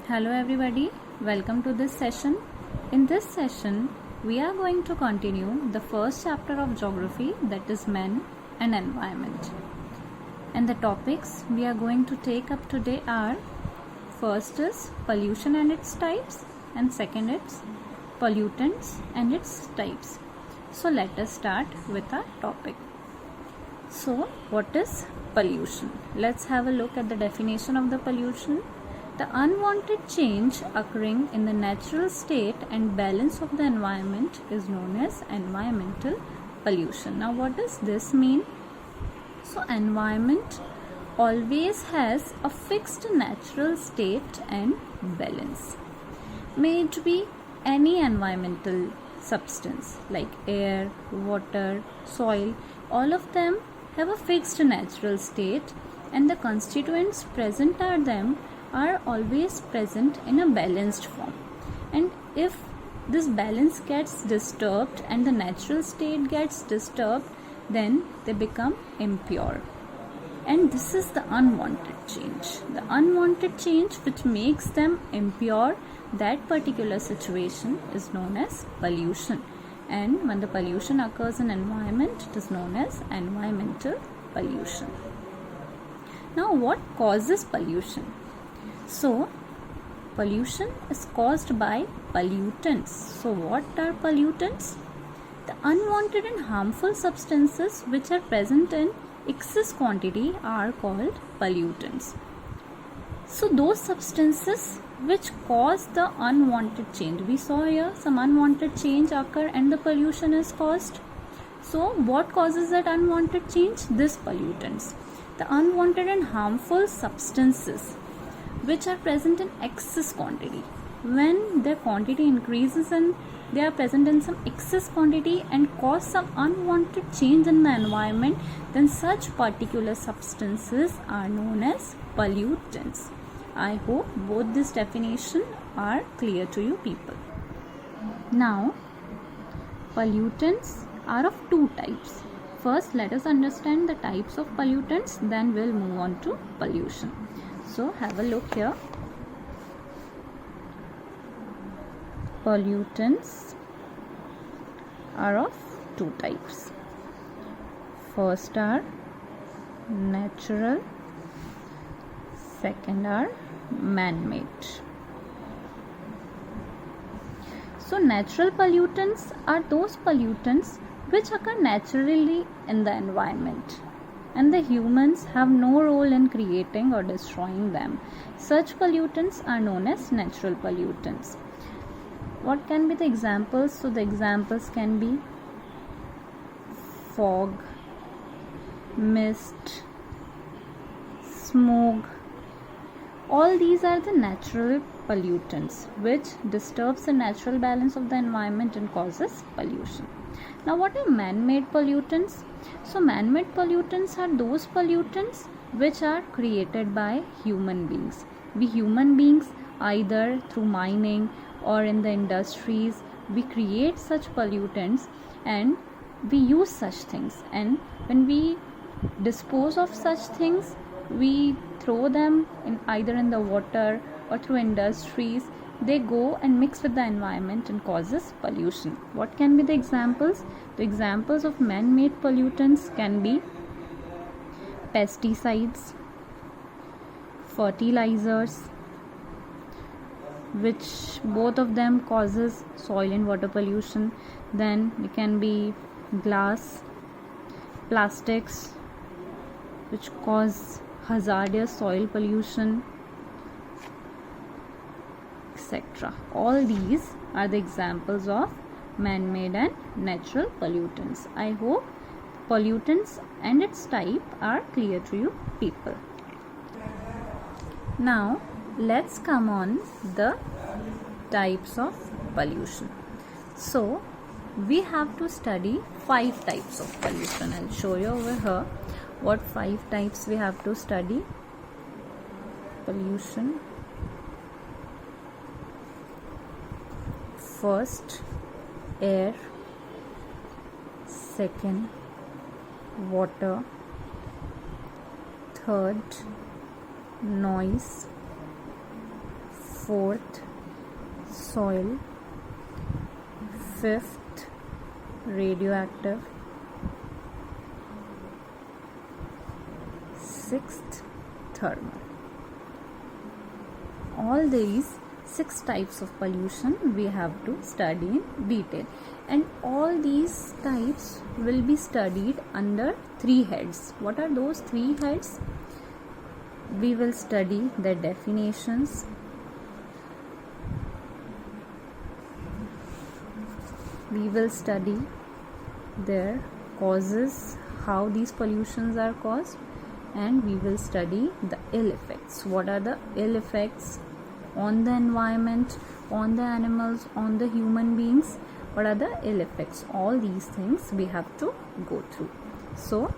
Hello everybody, welcome to this session. In this session, we are going to continue the first chapter of geography, that is men and environment. And the topics we are going to take up today are, first is pollution and its types, and second is pollutants and its types. So let us start with our topic. So what is pollution? Let's have a look at the definition of the pollution. The unwanted change occurring in the natural state and balance of the environment is known as environmental pollution. Now what does this mean? So environment always has a fixed natural state and balance. May it be any environmental substance like air, water, soil, all of them have a fixed natural state and the constituents present are always present in a balanced form. And if this balance gets disturbed and the natural state gets disturbed, then they become impure. And this is the unwanted change. The unwanted change which makes them impure, that particular situation is known as pollution. And when the pollution occurs in environment, it is known as environmental pollution. Now what causes pollution? So pollution is caused by pollutants. So what are pollutants? The unwanted and harmful substances which are present in excess quantity are called pollutants. So those substances which cause the unwanted change. We saw here some unwanted change occur and the pollution is caused. So what causes that unwanted change? These pollutants. The unwanted and harmful substances which are present in excess quantity. When their quantity increases and they are present in some excess quantity and cause some unwanted change in the environment, then such particular substances are known as pollutants. I hope both this definition are clear to you people. Now, pollutants are of two types. First, let us understand the types of pollutants, then we'll move on to pollution. So have a look here. Pollutants are of two types. First are natural, second are man-made. So natural pollutants are those pollutants which occur naturally in the environment, and the humans have no role in creating or destroying them. Such pollutants are known as natural pollutants. What can be the examples? So the examples can be fog, mist, smoke. All these are the natural pollutants which disturbs the natural balance of the environment and causes pollution. Now what are man-made pollutants? So man-made pollutants are those pollutants which are created by human beings. We human beings, either through mining or in the industries, we create such pollutants and we use such things, and when we dispose of such things, we throw them in either in the water or through industries. They go and mix with the environment and causes pollution. What can be the examples? The examples of man-made pollutants can be pesticides, fertilizers, which both of them causes soil and water pollution. Then it can be glass, plastics, which cause hazardous soil pollution, etc. All these are the examples of man-made and natural pollutants. I hope pollutants and its type are clear to you people. Now let's come on the types of pollution. So we have to study 5 types of pollution. I'll show you over here what 5 types we have to study. Pollution. First, air. Second, water. Third, noise. fourth, soil, fifth, radioactive, sixth, thermal. All these 6 types of pollution we have to study in detail, and all these types will be studied under 3 heads. What are those 3 heads? We will study their definitions, we will study their causes, how these pollutions are caused, and we will study the ill effects. What are the ill effects on the environment, on the animals, on the human beings? What are the ill effects? All these things we have to go through. So